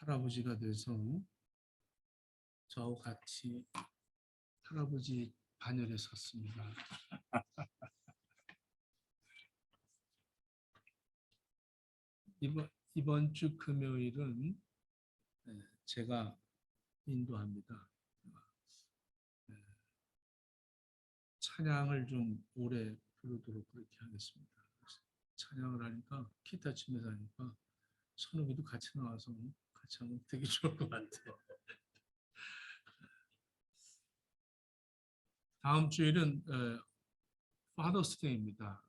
할아버지가 돼서 저와 같이 할아버지 반열에 섰습니다. 이번 주 금요일은 제가 인도합니다. 찬양을 좀 오래 부르도록 그렇게 하겠습니다. 찬양을 하니까 기타 치면서 하니까 선욱이도 같이 나와서 같이 하면 되게 좋을 것 같아요. 다음 주일은 파더스 데이입니다.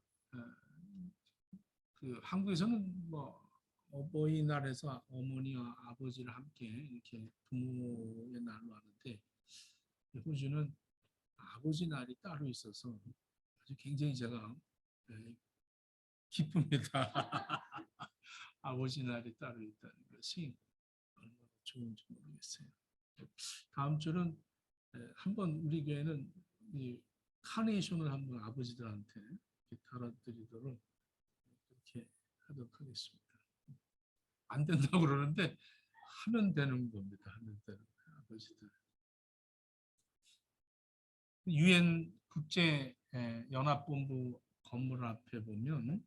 그 한국에서는 뭐 어버이날에서 어머니와 아버지를 함께 이렇게 부모의 날로 하는데 호주는 아버지 날이 따로 있어서 아주 굉장히 제가 기쁩니다. 아버지 날이 따로 있다는 것이 얼마나 좋은지 모르겠어요. 다음 주는 한번 우리 교회는 이 카네이션을 한번 아버지들한테 달아드리도록 그렇게 하도록 하겠습니다. 안 된다고 그러는데 하면 되는 겁니다. 하면 되는 거예요, 아버지들. 유엔 국제 연합본부 건물 앞에 보면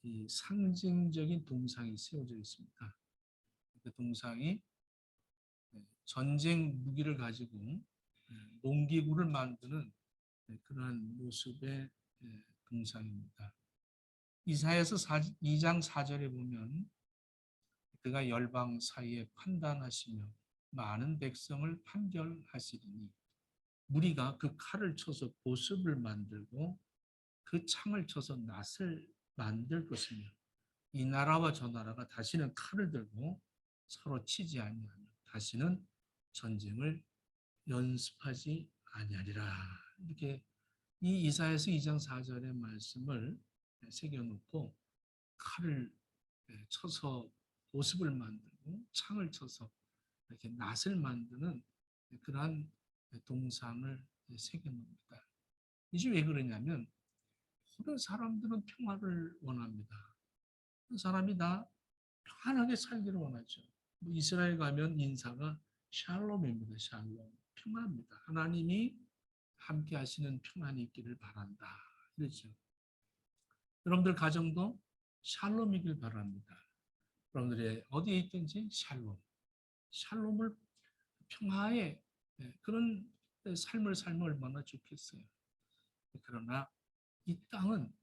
이 상징적인 동상이 세워져 있습니다. 그 동상이 전쟁 무기를 가지고 농기구를 만드는 그러한 모습의 동상입니다. 이사야서 2장 4절에 보면 그가 열방 사이에 판단하시며 많은 백성을 판결하시리니 무리가 그 칼을 쳐서 보습을 만들고 그 창을 쳐서 낫을 만들 것이며 이 나라와 저 나라가 다시는 칼을 들고 서로 치지 아니하며 다시는 전쟁을 연습하지 아니하리라. 이렇게 이 이사야서 2장 4절의 말씀을 새겨놓고 칼을 쳐서 보습을 만들고 창을 쳐서 이렇게 낫을 만드는 그러한 동상을 새겨놓습니다. 이게 왜 그러냐면 모든 사람들은 평화를 원합니다. 사람이 다 편하게 살기를 원하죠. 이스라엘 가면 인사가 샬롬입니다. 샬롬. 평안입니다. 하나님이 함께 하시는 평안이 있기를 바란다. 그렇죠. 여러분들 가정도 샬롬이길 바랍니다. 여러분들이 어디에 있든지 샬롬. 샬롬을 평화의 그런 삶을 살면 얼마나 좋겠어요. 그러나 이 땅은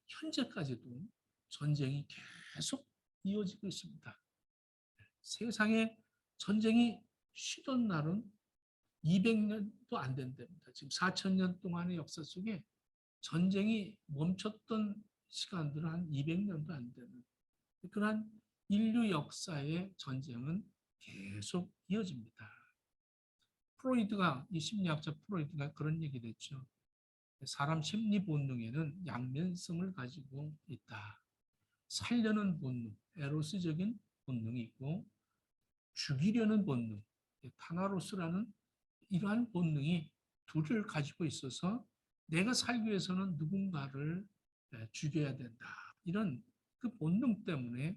현재까지도 전쟁이 계속 이어지고 있습니다. 세상에 전쟁이 쉬던 날은 200년도 안 된답니다. 지금 4,000년 동안의 역사 속에 전쟁이 멈췄던 시간들은 한 200년도 안 되는 그러한 인류 역사의 전쟁은 계속 이어집니다. 이 심리학자 프로이드가 그런 얘기를 했죠. 사람 심리 본능에는 양면성을 가지고 있다. 살려는 본능, 에로스적인 본능이 있고 죽이려는 본능, 타나로스라는 이러한 본능이 둘을 가지고 있어서 내가 살기 위해서는 누군가를 죽여야 된다. 이런 그 본능 때문에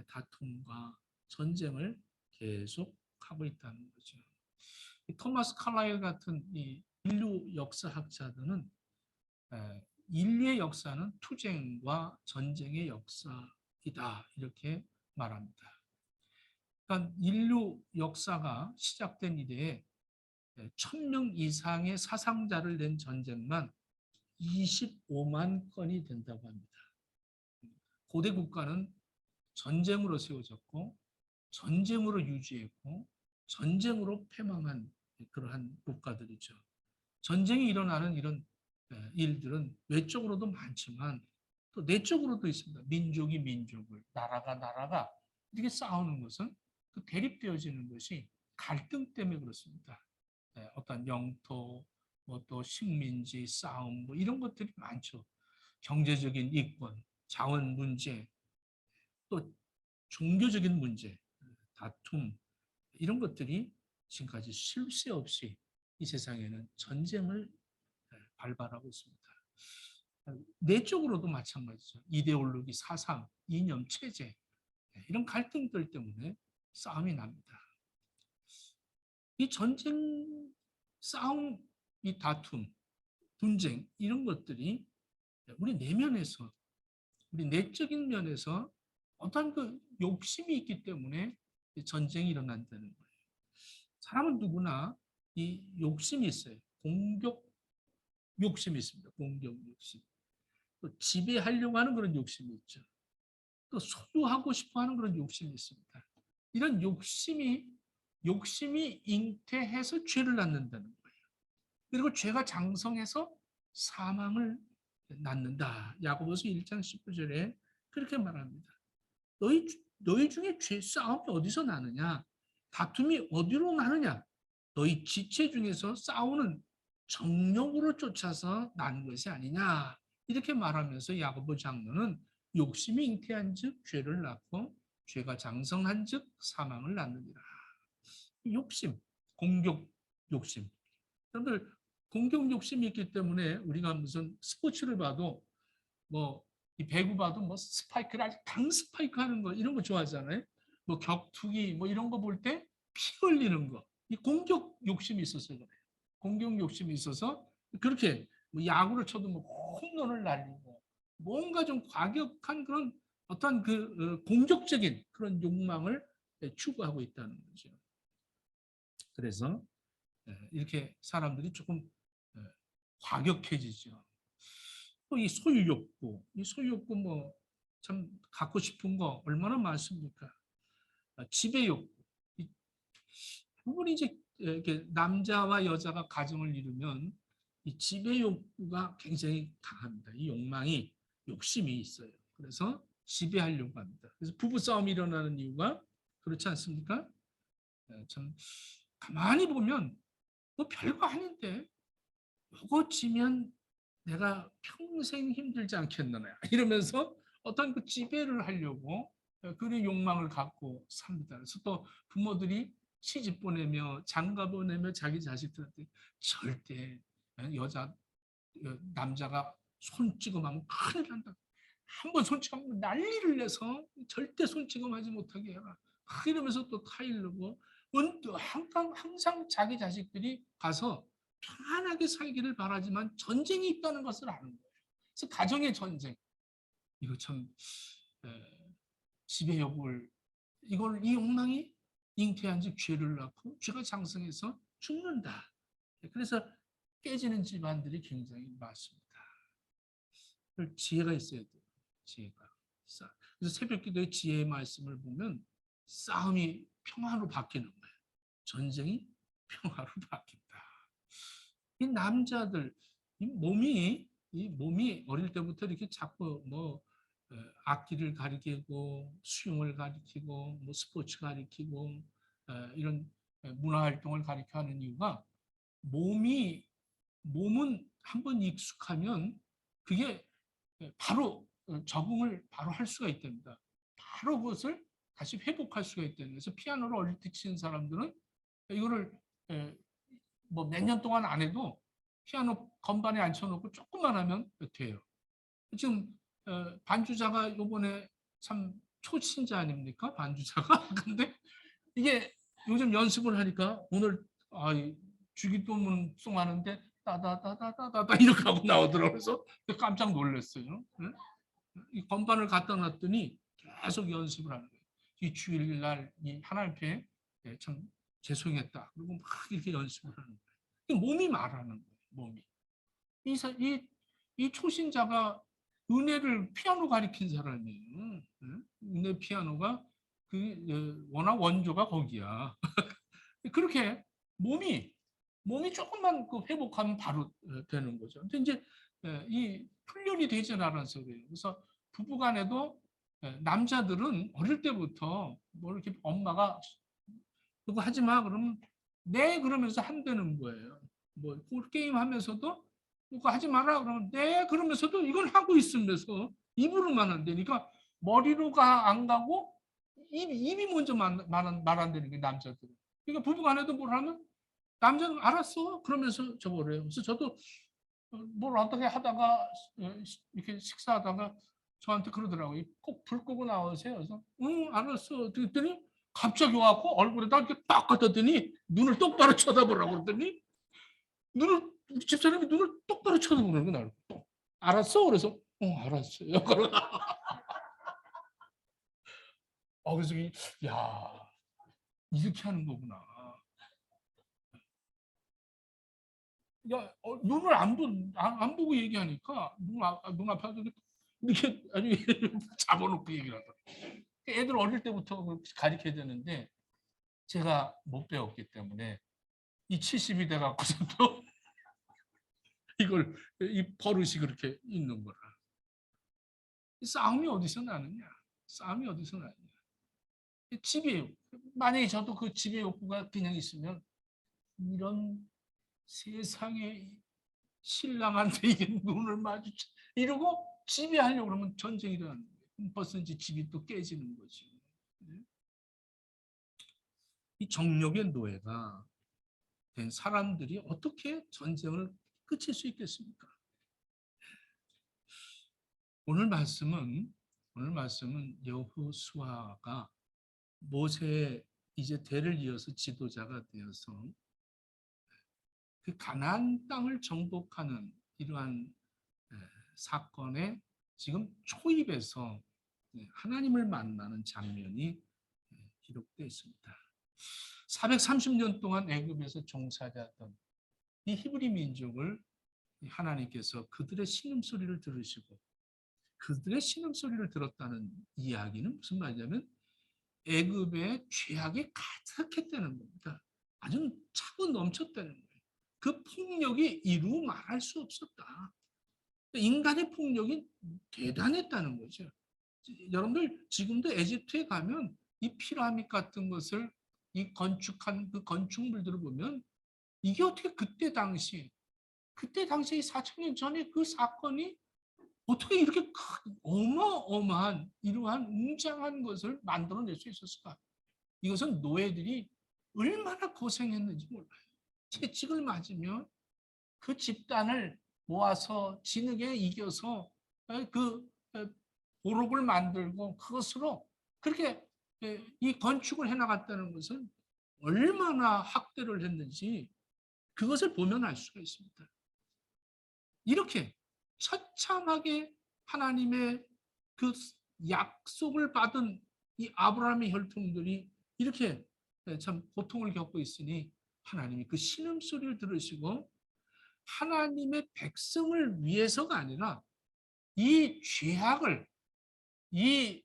다툼과 전쟁을 계속 하고 있다는 거죠. 토마스 칼라일 같은 이 인류 역사학자들은 인류의 역사는 투쟁과 전쟁의 역사이다 이렇게 말합니다. 그러니까 인류 역사가 시작된 이래에 1,000명 이상의 사상자를 낸 전쟁만 25만 건이 된다고 합니다. 고대 국가는 전쟁으로 세워졌고 전쟁으로 유지했고 전쟁으로 패망한 그러한 국가들이죠. 전쟁이 일어나는 이런 일들은 외적으로도 많지만 또 내적으로도 있습니다. 민족이 민족을, 나라가 이렇게 싸우는 것은 그 대립되어지는 것이 갈등 때문에 그렇습니다. 어떤 영토, 뭐 또 식민지 싸움, 뭐 이런 것들이 많죠. 경제적인 이권, 자원 문제, 또 종교적인 문제, 다툼 이런 것들이 지금까지 쉴 새 없이 이 세상에는 전쟁을 발발하고 있습니다. 내적으로도 마찬가지죠. 이데올로기, 사상, 이념, 체제 이런 갈등들 때문에 싸움이 납니다. 이 전쟁, 싸움, 이 다툼, 분쟁 이런 것들이 우리 내면에서, 우리 내적인 면에서 어떤 그 욕심이 있기 때문에 전쟁이 일어난다는 거예요. 사람은 누구나 이 욕심이 있어요. 공격 욕심이 있습니다. 공격 욕심. 또 지배하려고 하는 그런 욕심이 있죠. 또 소유하고 싶어 하는 그런 욕심이 있습니다. 이런 욕심이 잉태해서 죄를 낳는다는 거예요. 그리고 죄가 장성해서 사망을 낳는다. 야고보서 1장 19절에 그렇게 말합니다. 너희 중에 죄 싸움이 어디서 나느냐? 다툼이 어디로 나느냐? 너희 지체 중에서 싸우는 정욕으로 쫓아서 나는 것이 아니냐? 이렇게 말하면서 야고보 장로는 욕심이 잉태한즉 죄를 낳고 죄가 장성한즉 사망을 낳느니라. 욕심, 공격 욕심. 여러분들 공격 욕심이 있기 때문에 우리가 무슨 스포츠를 봐도 뭐 이 배구 봐도 뭐 스파이크를 아주 강 스파이크 하는 거 이런 거 좋아하잖아요. 뭐 격투기 뭐 이런 거 볼 때 피 흘리는 거. 이 공격 욕심이 있어서 그래요. 공격 욕심이 있어서 그렇게 뭐 야구를 쳐도 뭐 홈런을 날리고 뭔가 좀 과격한 그런 어떤 그 공격적인 그런 욕망을 추구하고 있다는 거죠. 그래서 이렇게 사람들이 조금 과격해지죠. 또 이 소유욕구 뭐 참 갖고 싶은 거 얼마나 많습니까? 지배 욕구. 부분이 이제 이렇게 남자와 여자가 가정을 이루면 이 지배 욕구가 굉장히 강합니다. 이 욕망이 욕심이 있어요. 그래서 지배하려고 합니다. 그래서 부부 싸움이 일어나는 이유가 그렇지 않습니까? 참 가만히 보면 뭐 별거 아닌데 이거 지면 내가 평생 힘들지 않겠느냐 이러면서 어떤 그 지배를 하려고 그런 욕망을 갖고 삽니다. 그래서 또 부모들이 시집 보내며 장가 보내며 자기 자식들한테 절대 남자가 손찌검하면 큰일 난다. 한번 손찌검하면 난리를 내서 절대 손찌검하지 못하게 해라. 이러면서 또 타일르고 항상 자기 자식들이 가서 편안하게 살기를 바라지만 전쟁이 있다는 것을 아는 거예요. 그래서 가정의 전쟁. 이거 참 지배욕을 이 욕망이 잉태한 즉 죄를 낳고 죄가 장성해서 죽는다. 그래서 깨지는 집안들이 굉장히 많습니다. 지혜가 있어야 돼요. 지혜가. 그래서 새벽기도의 지혜의 말씀을 보면 싸움이 평화로 바뀌는 거예요. 전쟁이 평화로 바뀐다. 이 남자들 이 몸이 어릴 때부터 이렇게 자꾸 뭐 악기를 가리키고 수영을 가리키고 뭐 스포츠 가리키고 이런 문화 활동을 가리켜 하는 이유가 몸은 한번 익숙하면 그게 바로 적응을 바로 할 수가 있답니다. 바로 그것을 다시 회복할 수가 있다는 거예요. 그래서 피아노를 어릴 때 치는 사람들은 이거를 뭐 몇 년 동안 안 해도 피아노 건반에 앉혀놓고 조금만 하면 돼요. 지금 반주자가 이번에 참 초신자 아닙니까? 반주자가. 근데 이게 요즘 연습을 하니까 오늘 주기도문송 하는데 따다다다다다 이렇게 하고 나오더라고요. 그래서 깜짝 놀랐어요. 이 건반을 갖다 놨더니 계속 연습을 하는 거예요. 이 주일날 이 하나님께 참 죄송했다. 그리고 막 이렇게 연습을 하는 거예요. 몸이 말하는 거예요. 몸이. 이 초신자가 은혜를 피아노 가리킨 사람이에요. 은혜 피아노가 워낙 원조가 거기야. 그렇게 몸이 조금만 회복하면 바로 되는 거죠. 근데 이제 이 훈련이 되지 않아서 그래요. 그래서 부부간에도 남자들은 어릴 때부터 뭐 이렇게 엄마가 그거 하지 마 그러면 네 그러면서 한다는 거예요. 뭐 게임 하면서도 그거 하지 마라 그러면 네 그러면서도 이걸 하고 있으면서 입으로만 한다니까 머리로가 안 가고 입이 먼저 말한다는 게 남자들은. 그러니까 부부간에도 뭘 하면 남자는 알았어 그러면서 저거래요. 그래서 저도 뭘 어떻게 하다가 이렇게 식사하다가 저한테 그러더라고요. 꼭 불 끄고 나오세요. 그래서 응 알았어. 그랬더니 갑자기 와갖고 얼굴에다 이렇게 딱 갖다더니 눈을 똑바로 쳐다보라고 그러더니 우리 집사람이 눈을 똑바로 쳐다보는 거 나를. 알았어? 그래서 알았어요. 그래서 야, 이렇게 하는 거구나. 야, 눈을 안 보고 얘기하니까 눈 앞에 이렇게 아주 잡아놓고 얘기를 하더라고요. 애들 어릴 때부터 가르쳐야 되는데 제가 못 배웠기 때문에 이 70이 돼갖고서도 이 버릇이 그렇게 있는 거라. 이 싸움이 어디서 나느냐? 싸움이 어디서 나느냐? 지배, 만약에 저도 그 지배 욕구가 그냥 있으면 이런 세상에 신랑한테 이게 눈을 마주쳐 이러고 지배하려고 그러면 전쟁이 일어나는 거예요. 벌써 이제 집이 또 깨지는 거지. 이 정력의 노예가 된 사람들이 어떻게 전쟁을 끝일 수 있겠습니까? 오늘 말씀은 여호수아가 모세의 이제 대를 이어서 지도자가 되어서 그 가나안 땅을 정복하는 이러한 사건에 지금 초입에서 하나님을 만나는 장면이 기록되어 있습니다. 430년 동안 애굽에서 종살이하던 이 히브리 민족을 하나님께서 그들의 신음소리를 들으시고 그들의 신음소리를 들었다는 이야기는 무슨 말이냐면 애굽의 죄악이 가득했다는 겁니다. 아주 차고 넘쳤다는 거예요. 그 폭력이 이루 말할 수 없었다. 인간의 폭력이 대단했다는 거죠. 여러분들 지금도 에집트에 가면 이 피라밋 같은 것을 이 건축한 그 건축물들을 보면 이게 어떻게 그때 당시에 4,000년 전에 그 사건이 어떻게 이렇게 큰 어마어마한 이러한 웅장한 것을 만들어낼 수 있었을까? 이것은 노예들이 얼마나 고생했는지 몰라요. 채찍을 맞으면 그 집단을 모아서 진흙에 이겨서 그 보록을 만들고 그것으로 그렇게 이 건축을 해나갔다는 것은 얼마나 학대를 했는지 그것을 보면 알 수가 있습니다. 이렇게 처참하게 하나님의 그 약속을 받은 이 아브라함의 혈통들이 이렇게 참 고통을 겪고 있으니 하나님이 그 신음소리를 들으시고 하나님의 백성을 위해서가 아니라 이 죄악을 이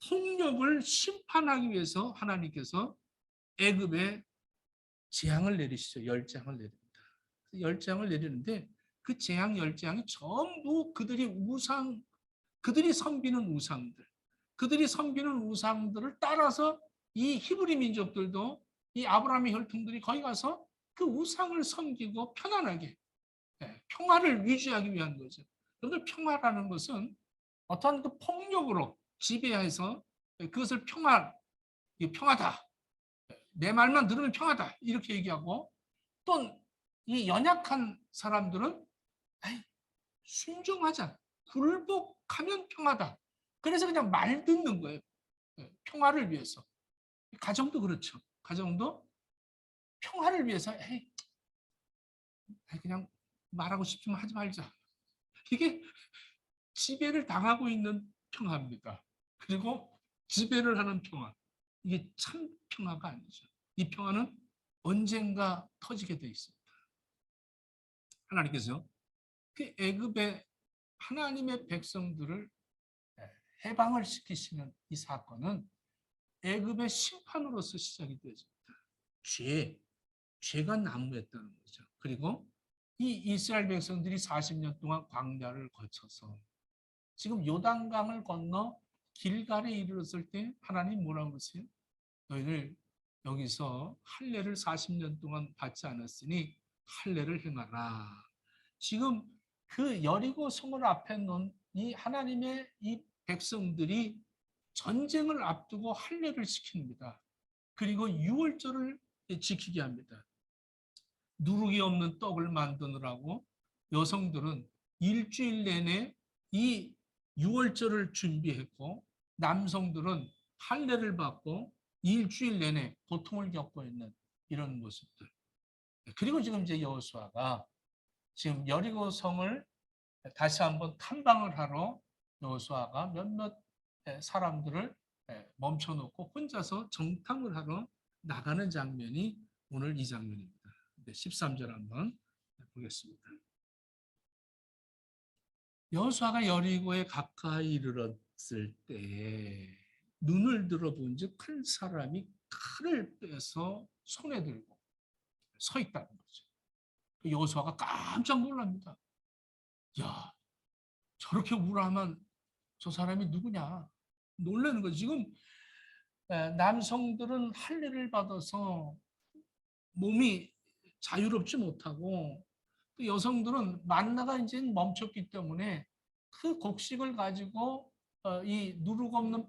폭력을 심판하기 위해서 하나님께서 애굽에 재앙을 내리시죠. 열재앙을 내립니다. 열재앙을 내리는데 그 재앙 열재앙이 전부 그들이 섬기는 우상들을 따라서 이 히브리 민족들도 이 아브라함의 혈통들이 거기 가서 그 우상을 섬기고 편안하게 평화를 유지하기 위한 거죠. 여러분들 평화라는 것은 어떤 그 폭력으로 지배해서 그것을 평화다. 내 말만 들으면 평화다. 이렇게 얘기하고 또 이 연약한 사람들은 순종하자. 굴복하면 평화다. 그래서 그냥 말 듣는 거예요. 평화를 위해서. 가정도 그렇죠. 가정도 평화를 위해서 그냥 말하고 싶지만 하지 말자. 이게 지배를 당하고 있는 평화입니다. 그리고 지배를 하는 평화. 이게 참 평화가 아니죠. 이 평화는 언젠가 터지게 돼 있습니다. 하나님께서 그 애굽의 하나님의 백성들을 해방을 시키시는 이 사건은 애굽의 심판으로서 시작이 되어집니다. 죄가 난무했다는 거죠. 그리고 이 이스라엘 백성들이 40년 동안 광야를 거쳐서 지금 요단강을 건너 길갈에 이르렀을 때 하나님 뭐라고 그러세요? 너희들 여기서 할례를 40년 동안 받지 않았으니 할례를 행하라. 지금 그 여리고 성을 앞에 놓은 이 하나님의 이 백성들이 전쟁을 앞두고 할례를 시킵니다. 그리고 유월절을 지키게 합니다. 누룩이 없는 떡을 만드느라고 여성들은 일주일 내내 이 유월절을 준비했고 남성들은 할례를 받고 일주일 내내 고통을 겪고 있는 이런 모습들. 그리고 지금 이제 여호수아가 지금 여리고 성을 다시 한번 탐방을 하러 여호수아가 몇몇 사람들을 멈춰놓고 혼자서 정탐을 하러 나가는 장면이 오늘 이 장면입니다. 13절 한번 보겠습니다. 여호수아가 여리고에 가까이 이르렀을 때 눈을 들어본즉 한 사람이 칼을 빼서 손에 들고 서 있다는 거죠. 여호수아가 깜짝 놀랍니다. 야, 저렇게 우람한 저 사람이 누구냐? 놀라는 거죠. 지금 남성들은 할례를 받아서 몸이 자유롭지 못하고 또 여성들은 만나가 이제 멈췄기 때문에 그 곡식을 가지고 이 누룩 없는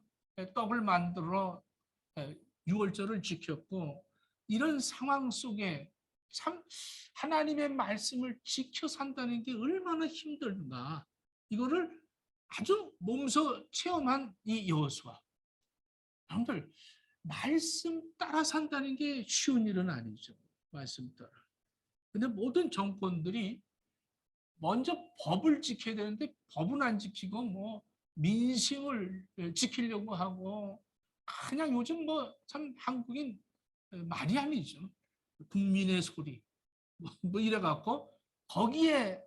떡을 만들어 유월절을 지켰고 이런 상황 속에 참 하나님의 말씀을 지켜 산다는 게 얼마나 힘든가 이거를 아주 몸소 체험한 이 여호수아. 여러분들 말씀 따라 산다는 게 쉬운 일은 아니죠. 말씀 따라. 근데 모든 정권들이 먼저 법을 지켜야 되는데 법은 안 지키고 뭐 민심을 지키려고 하고 그냥 요즘 뭐 참 한국인 말이 아니죠. 국민의 소리 뭐 이래갖고 거기에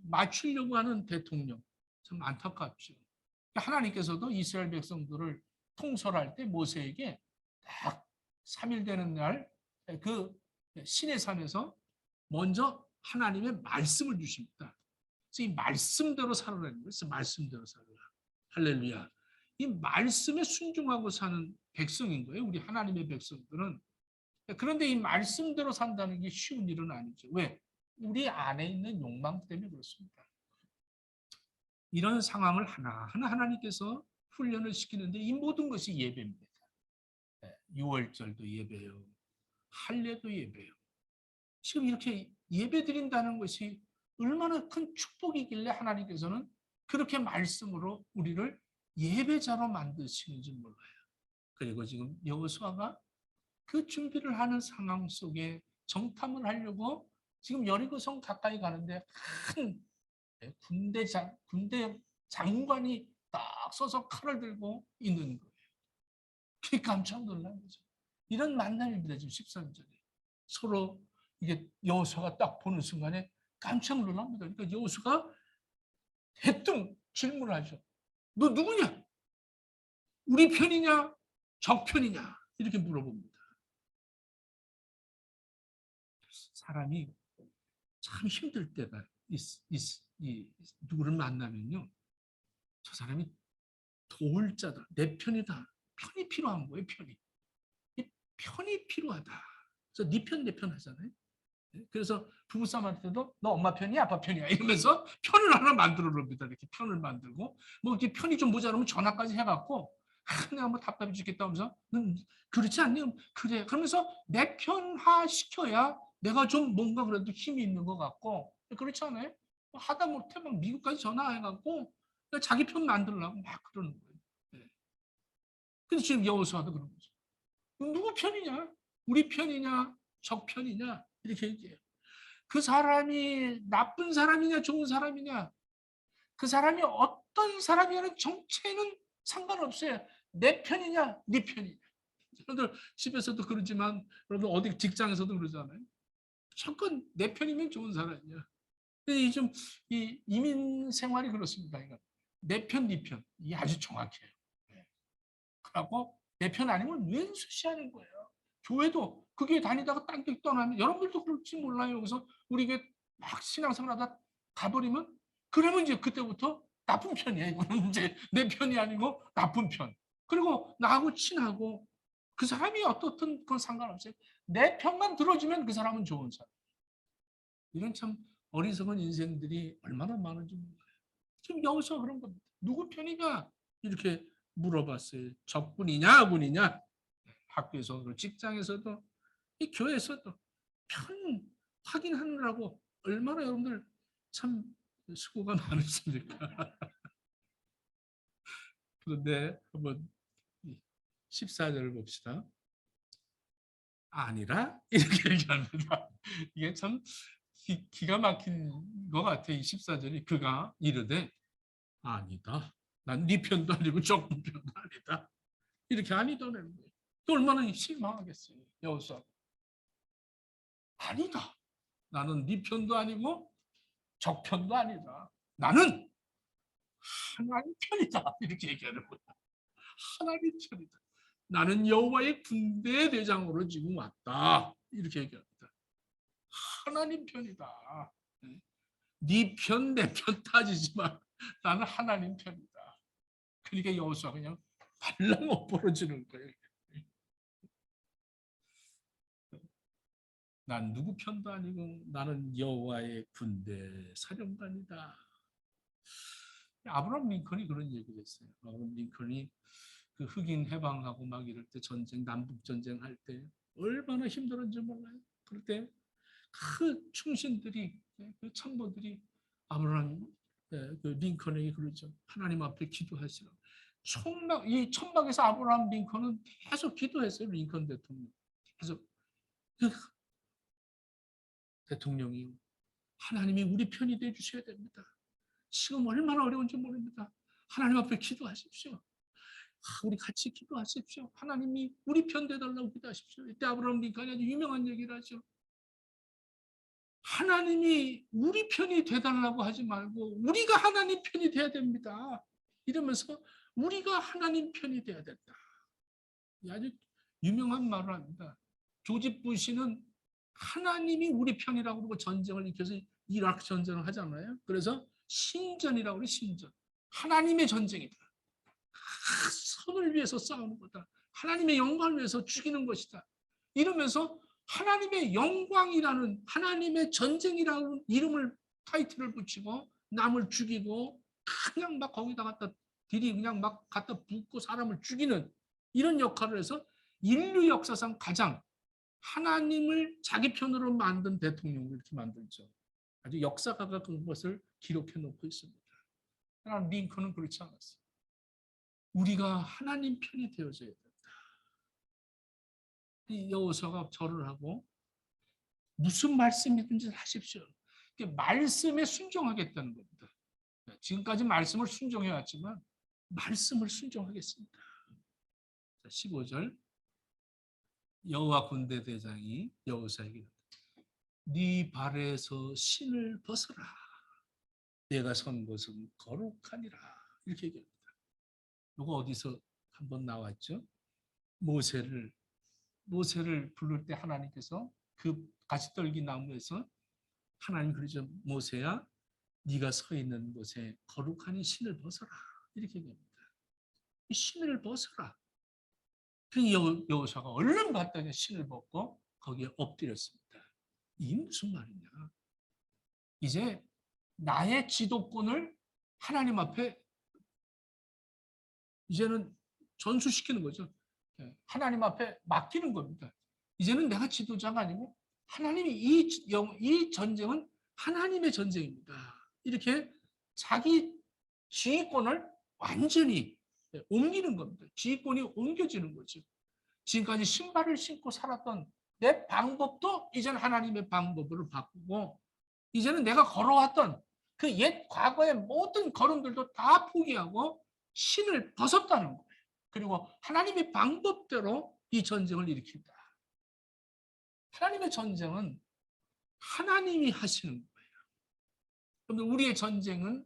맞추려고 하는 대통령 참 안타깝죠. 하나님께서도 이스라엘 백성들을 통솔할 때 모세에게 딱 3일 되는 날 그 시내산에서 먼저 하나님의 말씀을 주십니다. 그래서 이 말씀대로 살아라는 거예요. 말씀대로 살아라. 할렐루야. 이 말씀에 순종하고 사는 백성인 거예요. 우리 하나님의 백성들은. 그런데 이 말씀대로 산다는 게 쉬운 일은 아니죠. 왜? 우리 안에 있는 욕망 때문에 그렇습니다. 이런 상황을 하나하나 하나님께서 훈련을 시키는데 이 모든 것이 예배입니다. 6월절도 예배요. 할례도 예배요. 지금 이렇게 예배 드린다는 것이 얼마나 큰 축복이길래 하나님께서는 그렇게 말씀으로 우리를 예배자로 만드시는지 몰라요. 그리고 지금 여호수아가 그 준비를 하는 상황 속에 정탐을 하려고 지금 여리고성 가까이 가는데 큰 군대 장관이 딱 서서 칼을 들고 있는 거예요. 그게 깜짝 놀란 거죠. 이런 만남입니다. 지금 13절에. 서로 이게 여호수아가 딱 보는 순간에 깜짝 놀랍니다. 그러니까 여호수아가 대뜸 질문을 하죠. 너 누구냐? 우리 편이냐? 적 편이냐? 이렇게 물어봅니다. 사람이 참 힘들 때가 누구를 만나면요. 저 사람이 도울 자다. 내 편이다. 편이 필요한 거예요. 편이. 편이 필요하다. 그래서 네 편, 내 편 하잖아요. 그래서 부부싸움한테도 너 엄마 편이야 아빠 편이야 이러면서 편을 하나 만들어 놓습니다. 이렇게 편을 만들고 뭐 이렇게 편이 좀 모자라면 전화까지 해갖고 내가 뭐 답답해 죽겠다 하면서 그렇지 않니? 그래. 그러면서 내 편화 시켜야 내가 좀 뭔가 그래도 힘이 있는 것 같고 그렇지 않아요? 하다 못해 막 미국까지 전화해갖고 자기 편 만들려고 막 그러는 거예요. 네. 근데 지금 여호수아도 그런 거죠. 누구 편이냐? 우리 편이냐? 적 편이냐? 이렇게 얘기해요. 그 사람이 나쁜 사람이냐 좋은 사람이냐 그 사람이 어떤 사람이냐는 정체는 상관없어요. 내 편이냐 네 편이냐. 여러분들 집에서도 그러지만 여러분 어디 직장에서도 그러잖아요. 무조건 내 편이면 좋은 사람이냐. 요즘 이 이민 생활이 그렇습니다. 내 편, 네 편. 이게 아주 정확해요. 그러고 내 편 아니면 왼수시하는 거예요. 교회도 그 교회 다니다가 딴 교회 떠나면 여러분들도 그럴지 몰라요. 그래서 우리 교회 막 신앙생활하다 가버리면 그러면 이제 그때부터 나쁜 편이야. 이거는 이제 내 편이 아니고 나쁜 편. 그리고 나하고 친하고 그 사람이 어떻든 그건 상관없어요. 내 편만 들어주면 그 사람은 좋은 사람. 이런 참 어리석은 인생들이 얼마나 많은지 몰라요. 지금 여기서 그런 겁니다. 누구 편이냐? 이렇게 물어봤어요. 적군이냐, 아군이냐? 학교에서도, 직장에서도, 이 교회에서도 편 확인하느라고 얼마나 여러분들 참 수고가 많으십니까? 그런데 한번 14절을 봅시다. 아니라 이렇게 얘기합니다. 이게 참 기가 막힌 것 같아. 이 14절이 그가 이르되 아니다. 난 네 편도 아니고 조금 편도 아니다. 이렇게 아니다. 얼마나 실망하겠어요. 여호수아. 아니다. 나는 네 편도 아니고 적 편도 아니다. 나는 하나님 편이다. 이렇게 얘기하는 거야. 하나님 편이다. 나는 여호와의 군대 대장으로 지금 왔다. 이렇게 얘기합니다. 하나님 편이다. 네 편, 내 편 따지지 마. 나는 하나님 편이다. 그러니까 여호수아가 그냥 발랑 못 벌어지는 거예요. 난 누구 편도 아니고 나는 여호와의 군대 사령관이다. 아브라함 링컨이 그런 얘기를 했어요. 아브라함 링컨이 그 흑인 해방하고 막 이럴 때 전쟁, 남북 전쟁 할 때 얼마나 힘들었는지 몰라요. 그럴 때 그 충신들이, 그 참모들이 아브라함 그 링컨에게 그러죠. 하나님 앞에 기도하시라. 이 천막에서 아브라함 링컨은 계속 기도했어요. 링컨 대통령. 계속 그 대통령이 하나님이 우리 편이 돼 주셔야 됩니다. 지금 얼마나 어려운지 모릅니다. 하나님 앞에 기도하십시오. 우리 같이 기도하십시오. 하나님이 우리 편 되달라고 기도하십시오. 이때 아브라함 링컨이 아주 유명한 얘기를 하죠. 하나님이 우리 편이 되달라고 하지 말고 우리가 하나님 편이 돼야 됩니다. 이러면서 우리가 하나님 편이 돼야 된다. 아주 유명한 말을 합니다. 조지 부시는 하나님이 우리 편이라고 그러고 전쟁을 일으켜서 이라크 전쟁을 하잖아요. 그래서 신전이라고 그래, 신전. 하나님의 전쟁이다. 선을 위해서 싸우는 거다. 하나님의 영광을 위해서 죽이는 것이다. 이러면서 하나님의 영광이라는, 하나님의 전쟁이라는 이름을, 타이틀을 붙이고 남을 죽이고 그냥 막 거기다 갖다 그냥 막 갖다 붓고 사람을 죽이는 이런 역할을 해서 인류 역사상 가장 하나님을 자기 편으로 만든 대통령을 이렇게 만들죠. 아주 역사가가 그것을 기록해 놓고 있습니다. 그러나 링컨은 그렇지 않았어요. 우리가 하나님 편이 되어져야 된다. 이 여호수아가 절을 하고 무슨 말씀이든지 하십시오. 말씀에 순종하겠다는 겁니다. 지금까지 말씀을 순종해 왔지만 말씀을 순종하겠습니다. 15절 여호와 군대 대장이 여호수아에게 네 발에서 신을 벗어라. 내가 선 곳은 거룩하니라. 이렇게 얘기합니다. 이거 어디서 한번 나왔죠? 모세를 부를 때 하나님께서 그 가시떨기 나무에서 하나님 그러죠. 모세야 네가 서 있는 곳에 거룩한 신을 벗어라. 이렇게 얘기합니다. 이 신을 벗어라. 그 여호수아가 얼른 갔다가 신을 벗고 거기에 엎드렸습니다. 이게 무슨 말이냐? 이제 나의 지도권을 하나님 앞에 이제는 전수시키는 거죠. 하나님 앞에 맡기는 겁니다. 이제는 내가 지도자가 아니고 하나님이 이 전쟁은 하나님의 전쟁입니다. 이렇게 자기 지휘권을 완전히 옮기는 겁니다. 지휘권이 옮겨지는 거죠. 지금까지 신발을 신고 살았던 내 방법도 이제는 하나님의 방법으로 바꾸고 이제는 내가 걸어왔던 그 옛 과거의 모든 걸음들도 다 포기하고 신을 벗었다는 거예요. 그리고 하나님의 방법대로 이 전쟁을 일으킨다. 하나님의 전쟁은 하나님이 하시는 거예요. 그런데 우리의 전쟁은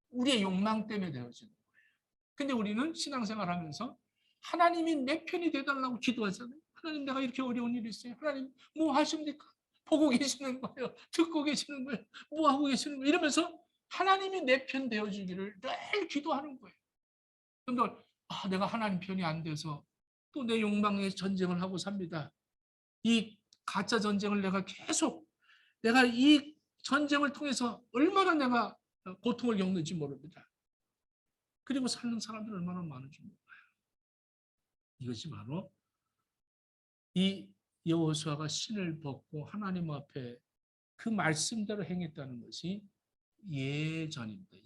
우리의 욕망 때문에 되어지는 거예요. 근데 우리는 신앙생활하면서 하나님이 내 편이 되달라고 기도하잖아요. 하나님 내가 이렇게 어려운 일이 있어요. 하나님 뭐 하십니까? 보고 계시는 거예요. 듣고 계시는 거예요. 뭐 하고 계시는 거예요. 이러면서 하나님이 내 편 되어주기를 늘 기도하는 거예요. 그런데 내가 하나님 편이 안 돼서 또 내 욕망의 전쟁을 하고 삽니다. 이 가짜 전쟁을 내가 이 전쟁을 통해서 얼마나 내가 고통을 겪는지 모릅니다. 그리고 사는 사람들 얼마나 많은지 몰라요. 이것이 바로 이 여호수아가 신을 벗고 하나님 앞에 그 말씀대로 행했다는 것이 예전입니다.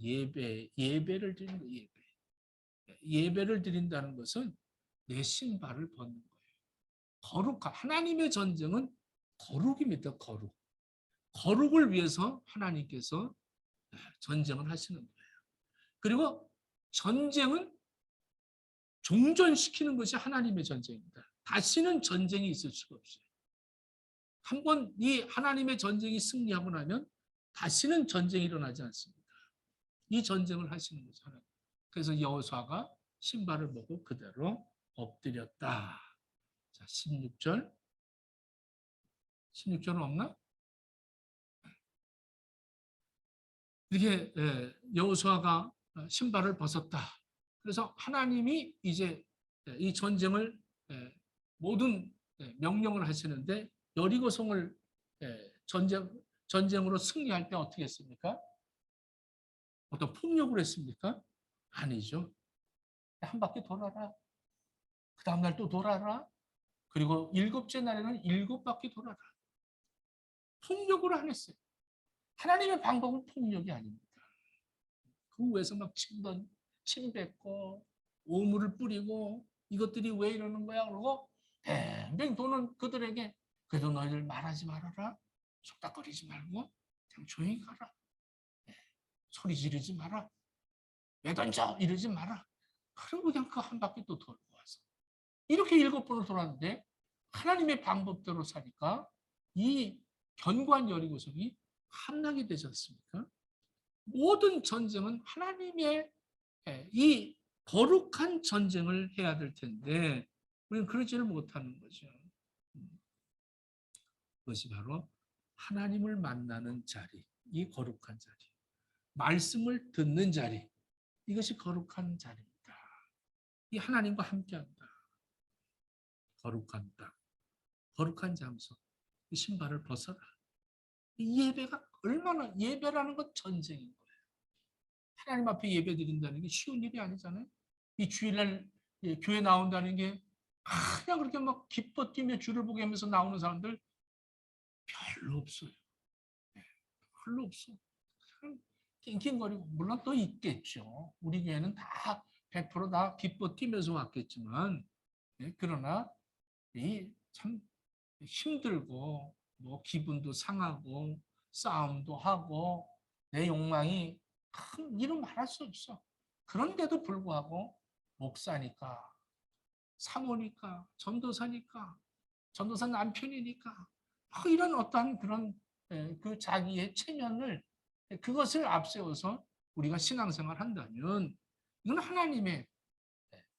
예배를 드리는 거예요. 예배를 드린다는 것은 내 신발을 벗는 거예요. 거룩한 하나님의 전쟁은 거룩입니다. 거룩. 거룩을 위해서 하나님께서 전쟁을 하시는 거예요. 그리고 전쟁은 종전시키는 것이 하나님의 전쟁입니다. 다시는 전쟁이 있을 수가 없어요. 한번 이 하나님의 전쟁이 승리하고 나면 다시는 전쟁이 일어나지 않습니다. 이 전쟁을 하시는 거죠. 그래서 여호수아가 신발을 벗고 그대로 엎드렸다. 자, 16절. 16절은 없나? 이렇게 여호수아가 신발을 벗었다. 그래서 하나님이 이제 이 전쟁을 모든 명령을 하시는데 여리고성을 전쟁으로 승리할 때 어떻게 했습니까? 어떤 폭력을 했습니까? 아니죠. 한 바퀴 돌아라. 그 다음날 또 돌아라. 그리고 7째 날에는 7바퀴 돌아라. 폭력으로 안 했어요. 하나님의 방법은 폭력이 아닙니다. 그 위에서 막 침 뱉고 오물을 뿌리고 이것들이 왜 이러는 거야? 그러고 뱅뱅 도는 그들에게 그래도 너희들 말하지 말아라. 속닥거리지 말고 그냥 조용히 가라. 소리 지르지 마라. 왜 던져? 이러지 마라. 그리고 그냥 그 한 바퀴 또 돌고 와서 이렇게 7번을 돌았는데 하나님의 방법대로 사니까 이 견고한 여리고성이 함락이 되지 않습니까? 모든 전쟁은 하나님의 이 거룩한 전쟁을 해야 될 텐데 우리는 그러지를 못하는 거죠. 그것이 바로 하나님을 만나는 자리, 이 거룩한 자리, 말씀을 듣는 자리, 이것이 거룩한 자리입니다. 이 하나님과 함께한다. 거룩한 땅, 거룩한 장소, 이 신발을 벗어라. 이 예배가 얼마나, 예배라는 건 전쟁인 거예요. 하나님 앞에 예배 드린다는 게 쉬운 일이 아니잖아요. 이 주일날 교회 나온다는 게 그냥 그렇게 막 기뻐 뛰며 주를 보게 하면서 나오는 사람들 별로 없어요. 별로 없어. 낑낑거리고 물론 또 있겠죠. 우리 교회는 다 100%다 기뻐 뛰면서 왔겠지만 그러나 이 참 힘들고 뭐 기분도 상하고 싸움도 하고 내 욕망이 큰 일은 말할 수 없어. 그런데도 불구하고 목사니까 사모니까 전도사니까 전도사 남편이니까 이런 어떠한 그런 그 자기의 체면을 그것을 앞세워서 우리가 신앙생활 한다면 이건 하나님의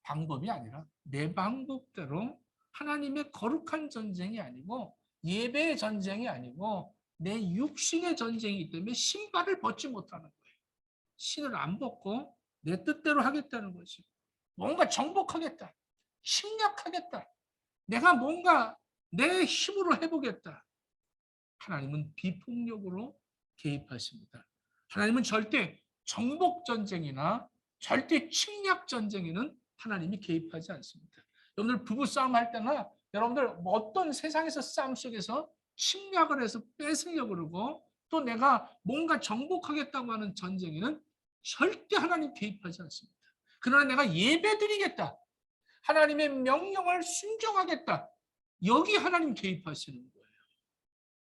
방법이 아니라 내 방법대로 하나님의 거룩한 전쟁이 아니고 예배의 전쟁이 아니고 내 육신의 전쟁이기 때문에 신발을 벗지 못하는 거예요. 신을 안 벗고 내 뜻대로 하겠다는 거지. 뭔가 정복하겠다. 침략하겠다. 내가 뭔가 내 힘으로 해보겠다. 하나님은 비폭력으로 개입하십니다. 하나님은 절대 정복 전쟁이나 절대 침략 전쟁에는 하나님이 개입하지 않습니다. 여러분들 부부싸움 할 때나 여러분들 어떤 세상에서 싸움 속에서 침략을 해서 뺏으려고 그러고 또 내가 뭔가 정복하겠다고 하는 전쟁에는 절대 하나님 개입하지 않습니다. 그러나 내가 예배드리겠다. 하나님의 명령을 순종하겠다. 여기 하나님 개입하시는 거예요.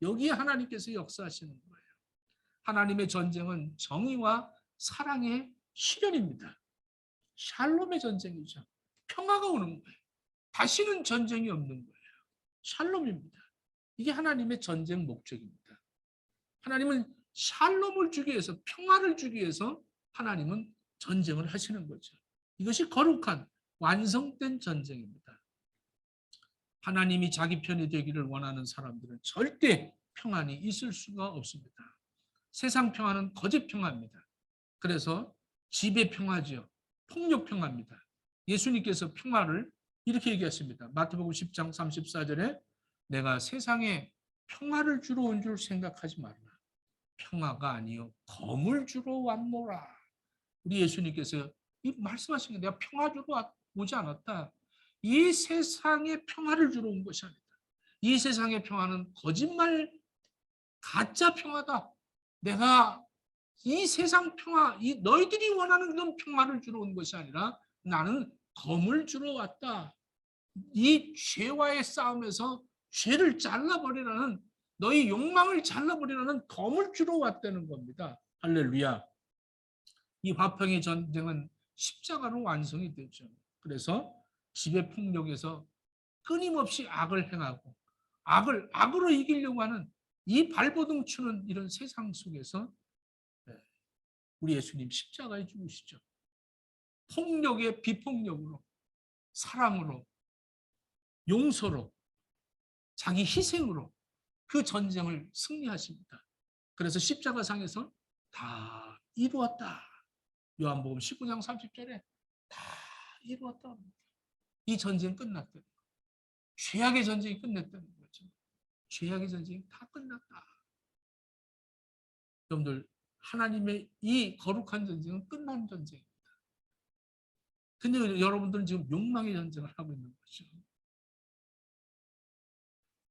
여기에 하나님께서 역사하시는 거예요. 하나님의 전쟁은 정의와 사랑의 실현입니다. 샬롬의 전쟁이죠. 평화가 오는 거예요. 다시는 전쟁이 없는 거예요. 샬롬입니다. 이게 하나님의 전쟁 목적입니다. 하나님은 샬롬을 주기 위해서 평화를 주기 위해서 하나님은 전쟁을 하시는 거죠. 이것이 거룩한 완성된 전쟁입니다. 하나님이 자기 편이 되기를 원하는 사람들은 절대 평안이 있을 수가 없습니다. 세상 평화는 거짓 평화입니다. 그래서 집의 평화지요. 폭력 평화입니다. 예수님께서 평화를 이렇게 얘기하십니다. 마태복음 10장 34절에 내가 세상에 평화를 주러 온 줄 생각하지 말라. 평화가 아니요 검을 주러 왔노라. 우리 예수님께서 이 말씀하신 게 내가 평화 주러 오지 않았다. 이 세상에 평화를 주러 온 것이 아니다. 이 세상의 평화는 거짓말, 가짜 평화다. 내가 이 세상 평화, 이 너희들이 원하는 그런 평화를 주러 온 것이 아니라 나는 검을 주러 왔다. 이 죄와의 싸움에서 죄를 잘라버리라는, 너희 욕망을 잘라버리라는 검을 주러 왔다는 겁니다. 할렐루야. 이 화평의 전쟁은 십자가로 완성이 되죠. 그래서 지배폭력에서 끊임없이 악을 행하고 악으로 이기려고 하는 이 발버둥 치는 이런 세상 속에서 우리 예수님 십자가에 죽으시죠. 폭력의 비폭력으로, 사랑으로, 용서로, 자기 희생으로 그 전쟁을 승리하십니다. 그래서 십자가상에서 다 이루었다. 요한복음 19장 30절에 다 이루었다. 이 전쟁 끝났다. 죄악의 전쟁이 끝났다는 거죠. 죄악의 전쟁이 다 끝났다. 여러분들, 하나님의 이 거룩한 전쟁은 끝난 전쟁입니다. 근데 여러분들은 지금 욕망의 전쟁을 하고 있는 거죠.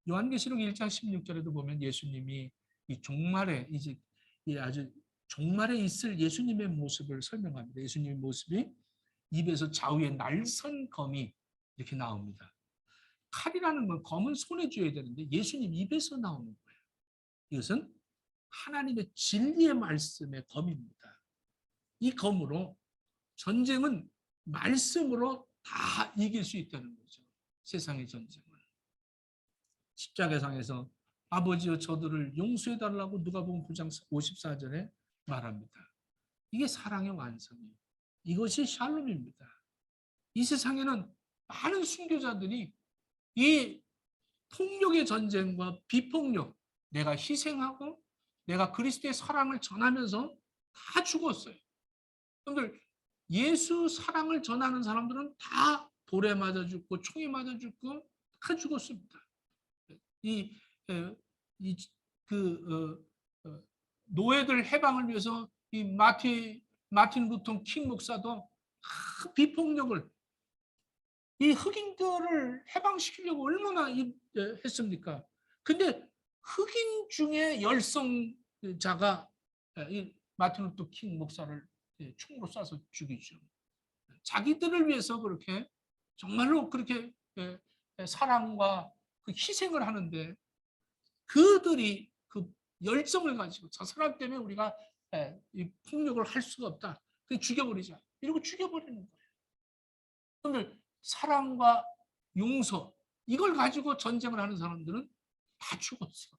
요한계시록 1장 16절에도 보면 예수님이 이 종말에 이제 아주 종말에 있을 예수님의 모습을 설명합니다. 예수님의 모습이 입에서 좌우에 날선 검이 이렇게 나옵니다. 칼이라는 건 검은 손에 쥐어야 되는데 예수님 입에서 나오는 거예요. 이것은 하나님의 진리의 말씀의 검입니다. 이 검으로 전쟁은 말씀으로 다 이길 수 있다는 거죠. 세상의 전쟁은. 십자가상에서 아버지여 저들을 용서해달라고 누가복음 9장 54절에 말합니다. 이게 사랑의 완성이에요. 이것이 샬롬입니다. 이 세상에는 많은 순교자들이 이 폭력의 전쟁과 비폭력, 내가 희생하고 내가 그리스도의 사랑을 전하면서 다 죽었어요. 여러분들, 예수 사랑을 전하는 사람들은 다 돌에 맞아 죽고 총에 맞아 죽고 다 죽었습니다. 노예들 해방을 위해서 이 마틴 루터 킹 목사도 비폭력을, 이 흑인들을 해방시키려고 얼마나 했습니까? 근데 흑인 중에 열성자가 이 마틴 루터 킹 목사를 총으로 쏴서 죽이죠. 자기들을 위해서 그렇게 정말로 그렇게 사랑과 그 희생을 하는데, 그들이 그 열정을 가지고 저 사람 때문에 우리가 이 폭력을 할 수가 없다, 그냥 죽여버리자, 이러고 죽여버리는 거예요. 그런데 사랑과 용서, 이걸 가지고 전쟁을 하는 사람들은 다 죽었어.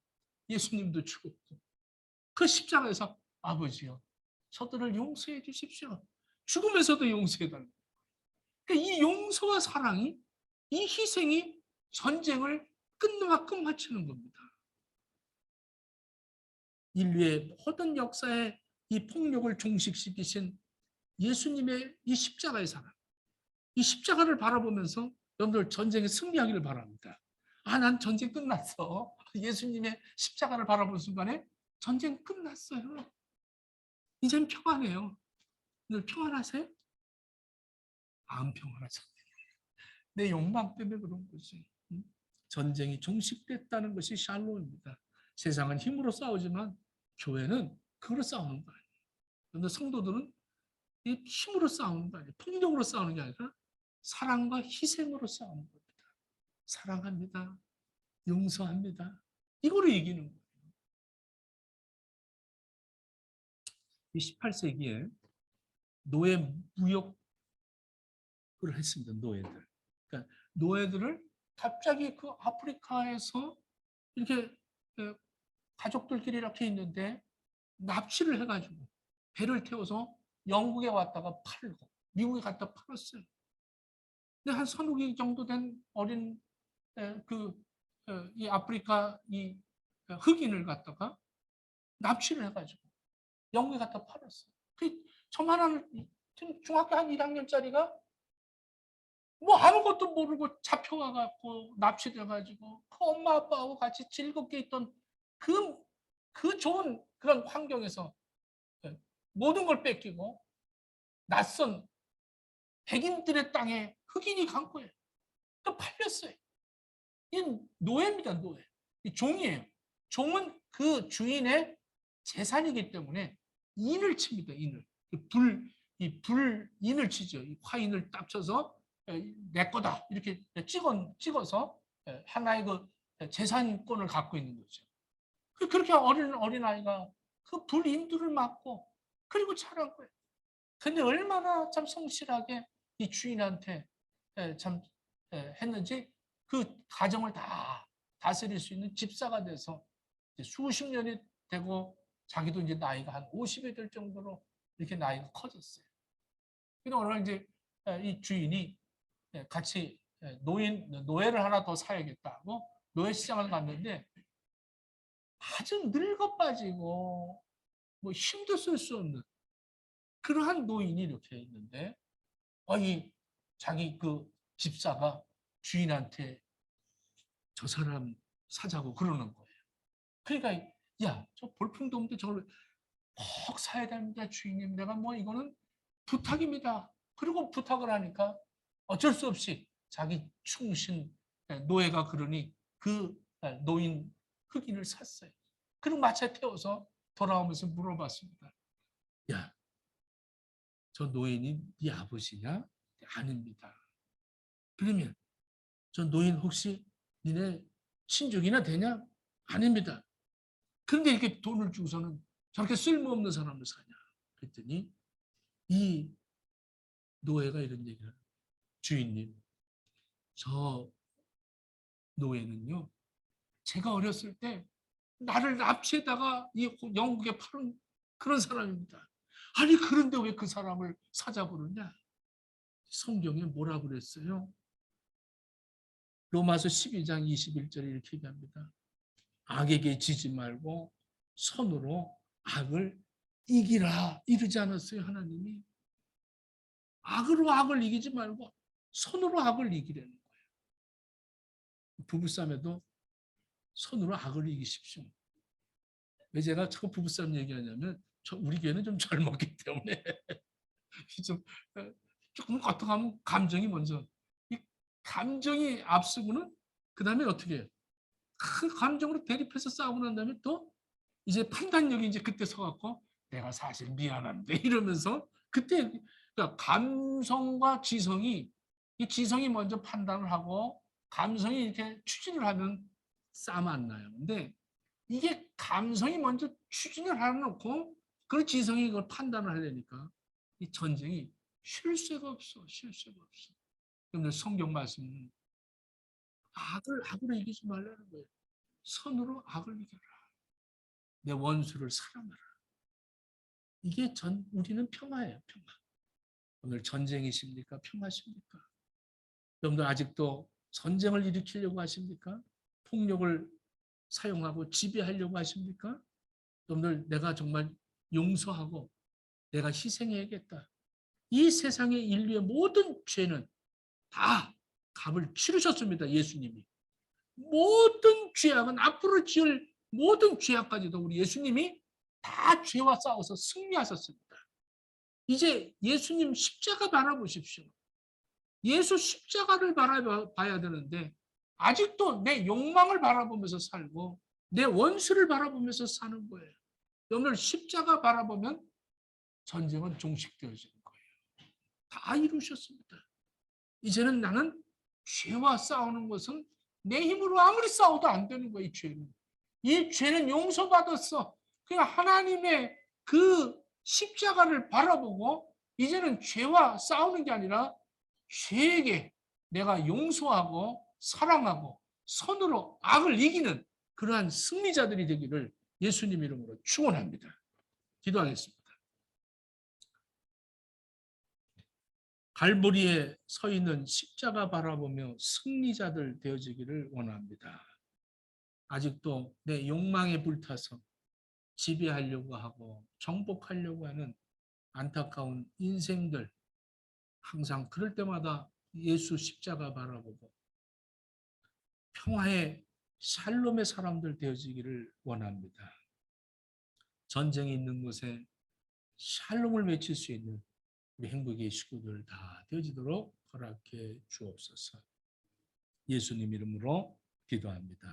예수님도 죽었고. 그 십자가에서 아버지요, 저들을 용서해 주십시오. 죽으면서도 용서해달라고. 그러니까 이 용서와 사랑이, 이 희생이 전쟁을 끝마치는 겁니다. 인류의 모든 역사에 이 폭력을 종식시키신 예수님의 이 십자가의 사랑, 이 십자가를 바라보면서 여러분들 전쟁에 승리하기를 바랍니다. 난 전쟁 끝났어. 예수님의 십자가를 바라보는 순간에 전쟁 끝났어요. 이젠 평안해요. 오늘 평안하세요? 안 평안하잖아요. 내 욕망 때문에 그런 거지. 전쟁이 종식됐다는 것이 샬롬입니다. 세상은 힘으로 싸우지만 교회는 그걸로 싸우는 거 아니에요. 그런데 성도들은 이 힘으로 싸우는 거 아니에요. 폭력으로 싸우는 게 아니라 사랑과 희생으로 싸우는 겁니다. 사랑합니다. 용서합니다. 이거로 이기는 거예요. 이 18세기에 노예 무역을 했습니다. 노예들. 그러니까 노예들을 갑자기 그 아프리카에서 이렇게 가족들끼리 이렇게 있는데 납치를 해가지고 배를 태워서 영국에 왔다가 팔고 미국에 갖다 팔았어요. 근데 한 서너 개 정도 된 어린 이 아프리카 이 흑인을 갖다가 납치를 해가지고 영국에 갖다 팔았어요. 저만한 중학교 한 1학년짜리가 뭐 아무것도 모르고 잡혀가갖고 납치돼가지고 그 엄마 아빠하고 같이 즐겁게 있던 그 좋은 그런 환경에서 모든 걸 뺏기고 낯선 백인들의 땅에 흑인이 간 거예요. 또 팔렸어요. 이 노예입니다, 노예. 이 종이에요. 종은 그 주인의 재산이기 때문에 인을 칩니다, 인을. 인을 치죠. 이 화인을 딱 쳐서 내 거다 이렇게 찍어서 하나의 그 재산권을 갖고 있는 거죠. 그렇게 어린아이가 그 불인도를 맞고 그리고 자란 거예요. 근데 얼마나 참 성실하게 이 주인한테 참 했는지 그 가정을 다 다스릴 수 있는 집사가 돼서 수십 년이 되고 자기도 이제 나이가 한 50이 될 정도로 이렇게 나이가 커졌어요. 근데 어느 날 이제 이 주인이 같이 노예를 하나 더 사야겠다고 노예 시장을 갔는데 아주 늙어 빠지고 뭐 힘도 쓸 수 없는 그러한 노인이 이렇게 있는데 이 자기 그 집사가 주인한테 저 사람 사자고 그러는 거예요. 그러니까 야, 저 볼품도 없는데 저걸 꼭 사야 됩니다, 주인님. 내가 뭐 이거는 부탁입니다. 그리고 부탁을 하니까 어쩔 수 없이 자기 충신 노예가 그러니 그 노인 흑인을 샀어요. 그리고 마차에 태워서 돌아오면서 물어봤습니다. 야, 저 노인이 네 아버지냐? 아닙니다. 그러면 저 노인 혹시 니네 친족이나 되냐? 아닙니다. 그런데 이렇게 돈을 주고서는 저렇게 쓸모없는 사람을 사냐? 그랬더니 이 노예가 이런 얘기를 해요. 주인님, 저 노예는요, 제가 어렸을 때 나를 납치에다가 이 영국에 파는 그런 사람입니다. 아니 그런데 왜 그 사람을 사자 부르냐? 성경에 뭐라 그랬어요? 로마서 12장 21절에 이렇게 얘기합니다. 악에게 지지 말고 선으로 악을 이기라 이러지 않았어요, 하나님이? 악으로 악을 이기지 말고 선으로 악을 이기라는 거예요. 부부싸움에도 선으로 악을 이기십시오. 왜 제가 자꾸 부부싸움 얘기하냐면 우리 교회는 좀 젊었기 때문에 좀 조금 어떻게 하면 감정이 먼저 이 감정이 앞서고는 그 다음에 어떻게 해요? 그 감정으로 대립해서 싸우고 난 다음에 또 이제 판단력이 이제 그때 서갖고 내가 사실 미안한데 이러면서 그때 그러니까 감성과 지성이 이 지성이 먼저 판단을 하고 감성이 이렇게 추진을 하면 싸움 안 나요. 근데 이게 감성이 먼저 추진을 해놓고 그 지성이 이걸 판단을 하려니까 이 전쟁이 쉴 새가 없어. 쉴 새가 없어. 그런데 성경 말씀은 악으로 이기지 말라는 거예요. 선으로 악을 이겨라. 내 원수를 사랑하라. 이게 우리는 평화예요. 평화. 오늘 전쟁이십니까? 평화십니까? 여러분들 아직도 전쟁을 일으키려고 하십니까? 폭력을 사용하고 지배하려고 하십니까? 여러분들 내가 정말 용서하고 내가 희생해야겠다. 이 세상의 인류의 모든 죄는 다 값을 치르셨습니다. 예수님이. 모든 죄악은 앞으로 지을 모든 죄악까지도 우리 예수님이 다 죄와 싸워서 승리하셨습니다. 이제 예수님 십자가 바라보십시오. 예수 십자가를 바라봐야 되는데 아직도 내 욕망을 바라보면서 살고 내 원수를 바라보면서 사는 거예요. 오늘 십자가 바라보면 전쟁은 종식되어지는 거예요. 다 이루셨습니다. 이제는 나는 죄와 싸우는 것은 내 힘으로 아무리 싸워도 안 되는 거예요. 이 죄는 용서받았어. 그냥 하나님의 그 십자가를 바라보고 이제는 죄와 싸우는 게 아니라 죄에게 내가 용서하고 사랑하고 선으로 악을 이기는 그러한 승리자들이 되기를 예수님 이름으로 축원합니다. 기도하겠습니다. 갈보리에 서 있는 십자가 바라보며 승리자들 되어지기를 원합니다. 아직도 내 욕망에 불타서 지배하려고 하고 정복하려고 하는 안타까운 인생들, 항상 그럴 때마다 예수 십자가 바라보고 평화의 샬롬의 사람들 되어지기를 원합니다. 전쟁이 있는 곳에 샬롬을 맺힐 수 있는 우리 행복의 식구들 다 되어지도록 허락해 주옵소서. 예수님 이름으로 기도합니다.